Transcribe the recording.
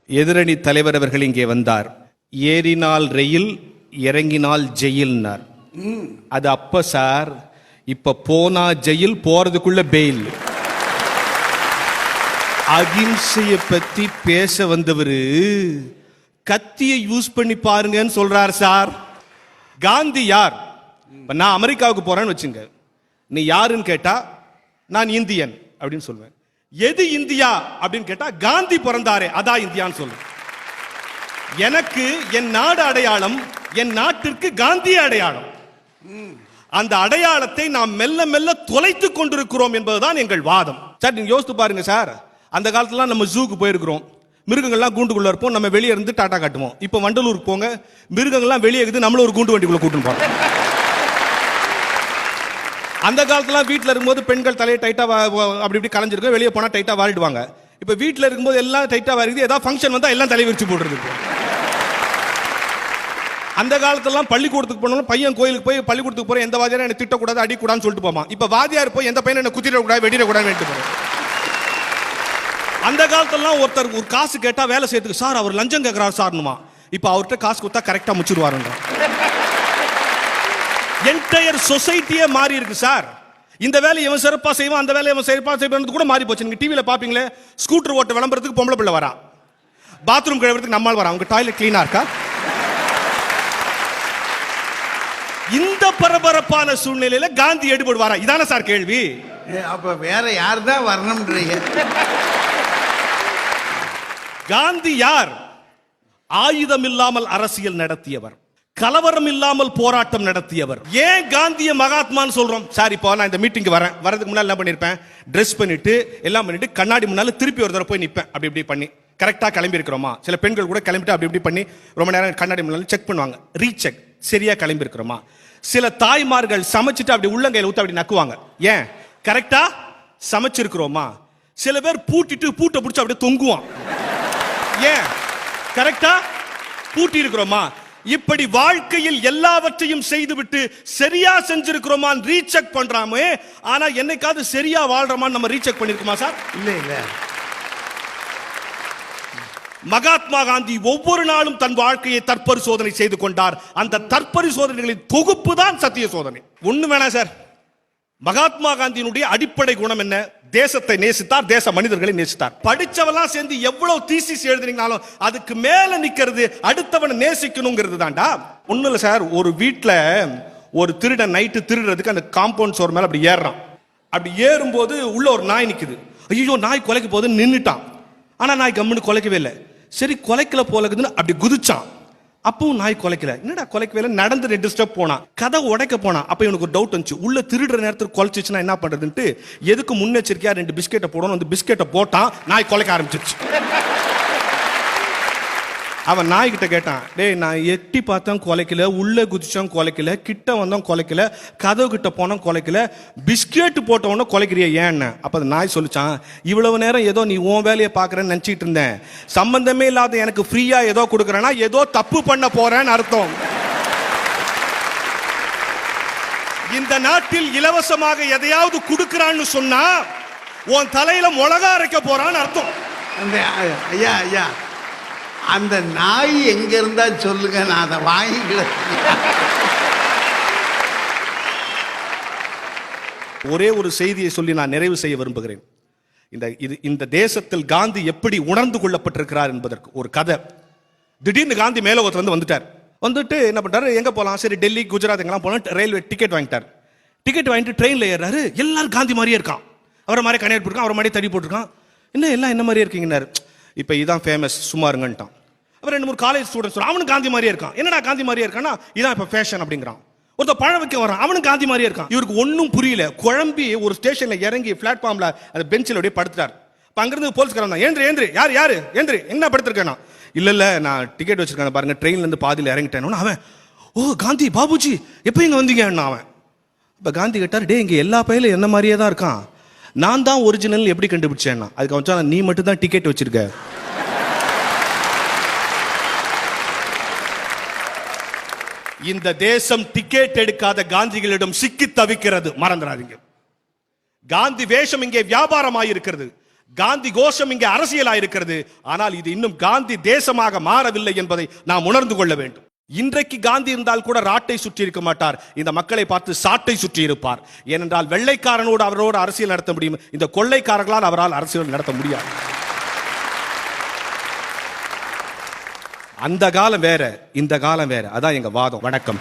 எதிரணி தலைவர் அவர்கள் இங்கே வந்தார். ஏறினால் ரயில், இறங்கினால் ஜெயில்னார். அது அப்ப சார், இப்ப போனா ஜெயில், போறதுக்குள்ள பெயில். அகிம்சையை பத்தி பேச வந்தவரு கத்தியை யூஸ் பண்ணி பாருங்கன்னு சொல்றார் சார். காந்தி யார்? நான் அமெரிக்காவுக்கு போறேன்னு வச்சுங்க, நீ யாருன்னு கேட்டா நான் இந்தியன் அப்படின்னு சொல்லுவேன். எது இந்தியா அப்படின்னு கேட்டா காந்தி பிறந்தாரே அதான் இந்தியான்னு சொல்லுவேன். எனக்கு என் நாடு அடையாளம், என் நாட்டிற்கு காந்தி அடையாளம். அந்த அடையாளத்தை நாம் மெல்ல மெல்ல தொலைத்து கொண்டிருக்கிறோம் என்பதுதான் எங்கள் வாதம். சார் நீங்க யோசித்து பாருங்க சார், அந்த காலத்துல நம்ம ஜூக்கு போயிருக்கிறோம், மிருகங்கள்லாம் கூண்டுக்குள்ள இருப்போம், நம்ம வெளியே இருந்து டாட்டா காட்டுவோம். இப்ப வண்டலூருக்கு போங்க, மிருகங்கள்லாம் வெளியே இருக்குது, நம்மள ஒரு கூண்டு வண்டிக்குள்ள கூட்டு போறோம். அந்த காலத்துல வீட்டில் இருக்கும்போது பெண்கள் தலையை டைட்டா அப்படி இப்படி கலைஞ்சிருக்கும், வெளியே போனா டைட்டா வாரிடுவாங்க. இப்ப வீட்டில் இருக்கும்போது எல்லாம் டைட்டா வாரிடுது, ஏதாவது ஃபங்க்ஷன் வந்தா எல்லாம் தலையை விரிச்சு போடுறது. அந்த காலத்துலாம் பள்ளிக்கூடத்துக்கு போனாலும் பையன் கோயிலுக்கு போய் பள்ளிக்கூடத்துக்கு போற எந்த வாதியாரும் என்ன திட்டக்கூடாது அடிக்கூடாதுன்னு சொல்லிட்டு போமா. இப்ப வாதியார் போய் எந்த பையனை என்ன குத்திடக்கூடாது வெட்டிடக்கூடாதுன்னு போறோம். அந்த காலத்துலாம் ஒருத்தர் ஒரு காசு கேட்டா வேலை செய்யறதுக்கு சார் அவர் லஞ்சம் கேட்கிறார் சார்னுமா. இப்ப அவர்கிட்ட காசு கொடுத்தா கரெக்டா முச்சிடுவாருன்ற என்டையர் சொசைட்டியே மாறி இருக்கு சார். இந்த வேலையை இவன் சிறப்பா செய்வான், அந்த வேலையை இவன் சிறப்பா செய்வான் கூட மாறி போச்சு. நீங்க டிவியில பாப்பீங்களே, ஸ்கூட்டர் ஓட்ட விளம்பரத்துக்கு பொம்பளை பிள்ளை வரா, பாத்ரூம் கழுவுறதுக்கு நம்மால் வரா, அவங்க டாய்லெட் கிளீனா இருக்கா? இந்த பரபரப்பான சூழ்நிலையில காந்தி எடுபடுவாரா? இதான சார் கேள்வி. அப்ப வேற யார் தான் வரணும்ன்றீங்க? காந்தி யார்? ஆயுதம் இல்லாமல் அரசியல் நடத்தியவர், கலவரம் இல்லாமல் போராட்டம் நடத்தியவர். ஏன் காந்திய மகாத்மான்னு சொல்றோம் சார்? இப்போ நான் இந்த மீட்டிங்கு வரதுக்கு முன்னாடி என்ன பண்ணிருப்பேன், ட்ரெஸ் பண்ணிட்டு எல்லாம் பண்ணிட்டு கண்ணாடி முன்னால திருப்பி ஒரு தடவை போய் நிற்பேன், அப்படி இப்படி பண்ணி கரெக்டா கிளம்பி இருக்கிறோமா. சில பெண்கள் கூட கிளம்பிட்டு அப்படி இப்படி பண்ணி ரொம்ப நேரம் கண்ணாடி முன்னால செக் பண்ணுவாங்க, ரீசெக் சரியா கிளம்பி இருக்கிறோமா. சில தாய்மார்கள் சமைச்சிட்டு அப்படி உள்ளங்கையில ஊத்து அப்படி நக்குவாங்க, ஏன் கரெக்டா சமைச்சிருக்கிறோமா. சில பேர் பூட்டை பிடிச்சு அப்படியே தொங்குவான், ஏன் கரெக்டா பூட்டி இருக்கிறோமா. இப்படி வாழ்க்கையில் எல்லாவற்றையும் செய்துவிட்டு சரியா செஞ்சிருக்கிறோமா ரீசெக் பண்றாமே. ஆனா என்னைக்காவது சரியா வாழ்றோமா நம்ம ரீசெக் பண்ணிருக்கோமா சார்? இல்ல இல்ல. மகாத்மா காந்தி ஒவ்வொரு நாளும் தன் வாழ்க்கையை தற்பரிசோதனை செய்து கொண்டார். அந்த தற்பரிசோதனைகளின் தொகுப்பு தான் சத்திய சோதனை. ஒண்ணு வேணா சார், மகாத்மா காந்தியினுடைய அடிப்படை குணம் என்ன? தேசத்தை நேசித்தார், தேச மனிதர்களை நேசித்தார். படிச்சவெல்லாம் சேர்ந்து எவ்வளவு தீசிஸ் எழுதுனீங்கனாலும் அதுக்கு மேல நிக்கிறது அடுத்தவனை நேசிக்கணுங்கிறது தான்டா. ஒண்ணு இல்ல சார், ஒரு வீட்டுல ஒரு திருடன் நைட்டு திருடுறதுக்கு அந்த காம்பவுண்ட் சோர் மேல அப்படி ஏறான். அப்படி ஏறும்போது உள்ள ஒரு நாய் நிக்குது. ஐயோ நாய் கொலைக்க போகுதுன்னு நின்னுட்டான். ஆனா நாய் கம்முன்னு கொலைக்கவே இல்லை. சரி கொலைக்கல போலக்குதுன்னு அப்படி குதிச்சான். அப்பவும் நாய் கொலைக்கல. என்னடா கொலைக்கவே நடந்து 2 ஸ்டெப் போனா, கதை உடைக்க போனா. அப்ப இவனுக்கு ஒரு டவுட் வந்துச்சு, உள்ள திருடுற நேரத்துக்கு கொலைச்சிச்சுன்னா என்ன பண்றதுன்ட்டு எதுக்கு முன்னெச்சரிக்கையா 2 பிஸ்கெட்டை போடணும். அந்த பிஸ்கெட்டை போட்டான், நாய் கொலைக்க ஆரம்பிச்சிருச்சு. அவன் நாய்கிட்ட கேட்டான், டேய் நான் எட்டி பார்த்தேன் கொலைக்கல, உள்ள குதிச்சோம் கொலைக்கல, கிட்ட வந்தோம் கொலைக்கல, கதவு கிட்ட போனோம் கொலைக்கல, பிஸ்கெட் போட்டவொன்னு கொலைக்கிறிய ஏன்னு. அப்ப அந்த நாய் சொல்லிச்சான், இவ்வளவு நேரம் ஏதோ நீ உன் வேலையை பாக்குறேன்னு நினைச்சிட்டு இருந்தேன், சம்பந்தமே இல்லாத எனக்கு ஃப்ரீயா ஏதோ கொடுக்குறேன்னா ஏதோ தப்பு பண்ண போறேன்னு அர்த்தம். இந்த நாட்டில் இலவசமாக எதையாவது கொடுக்கிறான்னு சொன்னா உன் தலையில மிளகா அரைக்க போறான்னு அர்த்தம். ஐயா ஐயா, அந்த நாய் எங்க இருந்தா சொல்லுங்க, நான் அதை வாங்கிக்கல. ஒரே ஒரு செய்தியை சொல்லி நான் நிறைவு செய்ய விரும்புகிறேன். இந்த தேசத்தில் காந்தி எப்படி உணர்ந்து கொள்ளப்பட்டிருக்கிறார் என்பதற்கு ஒரு கதை. திடீர்னு காந்தி மேலோகத்துல இருந்து வந்துட்டு என்ன பண்றாரு, எங்க போலாம், சரி டெல்லி குஜராத் எங்கெல்லாம் போனா ரயில்வே டிக்கெட் வாங்கிட்டார். டிக்கெட் வாங்கிட்டு ட்ரெயின்ல ஏறாரு. எல்லாரும் காந்தி மாதிரியே இருக்கான், அவரை மாதிரி கணையர் போட்டிருக்கான், அவரை மாதிரி தடி போட்டிருக்கான். எல்லாம் என்ன மாதிரியே இருக்கீங்கன்னாரு. இப்ப இதான் ஃபேமஸ், சும்மா இருங்கன்ட்டான். அப்புறம் 2-3 காலேஜ் ஸ்டூடெண்ட்ஸ் அவனும் காந்தி மாதிரியே இருக்கான். என்னடா காந்தி மாதிரியே இருக்கான்னா, இதான் இப்ப ஃபேஷன் அப்படிங்கிறான். ஒருத்தர் பழம் வைக்க வரான், அவனும் காந்தி மாதிரியே இருக்கான். இவருக்கு ஒன்னும் புரியல, குழம்பி ஒரு ஸ்டேஷன்ல இறங்கி பிளாட்ஃபார்ம்ல அந்த பெஞ்சில் அப்படியே படுத்துட்டார். அங்கிருந்து போலீஸ்காரன், ஏந்திரு யாரு ஏந்திரு, என்ன படுத்திருக்கேன்? இல்ல நான் டிக்கெட் வச்சிருக்கேன் பாருங்க, ட்ரெயின்ல இருந்து பாதியில இறங்கிட்டேன். அவன், ஓ காந்தி பாபுஜி எப்ப இங்க வந்தீங்க? அவன் இப்ப காந்தி கேட்டார், டே இங்க எல்லா பையிலும் என்ன மாதிரியே தான் இருக்கான், நான் தான் ஒரிஜினல் எப்படி கண்டுபிடிச்சேன்னா. அதுக்கு அவன், நீ மட்டும் தான் டிக்கெட் வச்சிருக்க. இந்த தேசம் டிக்கெட் எடுக்காத காந்திகளிடம் சிக்கி தவிக்கிறது, மறந்துடாதீங்க. காந்தி வேஷம் இங்கே வியாபாரமாயிருக்கிறது. காந்தி கோஷம் இங்கே அரசியலாயிருக்கிறது. ஆனால் இது இன்னும் காந்தி தேசமாக மாறவில்லை என்பதை நாம் உணர்ந்து கொள்ள வேண்டும். இன்றைக்கு காந்தி இருந்தால் கூட ராட்டை சுற்றி இருக்க மாட்டார், இந்த மக்களை பார்த்து சாட்டை சுற்றி இருப்பார். ஏனென்றால் வெள்ளைக்காரனோடு அவரோடு அரசியல் நடத்த முடியும், இந்த கொள்ளைக்காரர்களால் அவரால் அரசியல் நடத்த முடியாது. அந்த காலம் வேற, இந்த காலம் வேற. அதான் எங்க வாதம். வணக்கம்.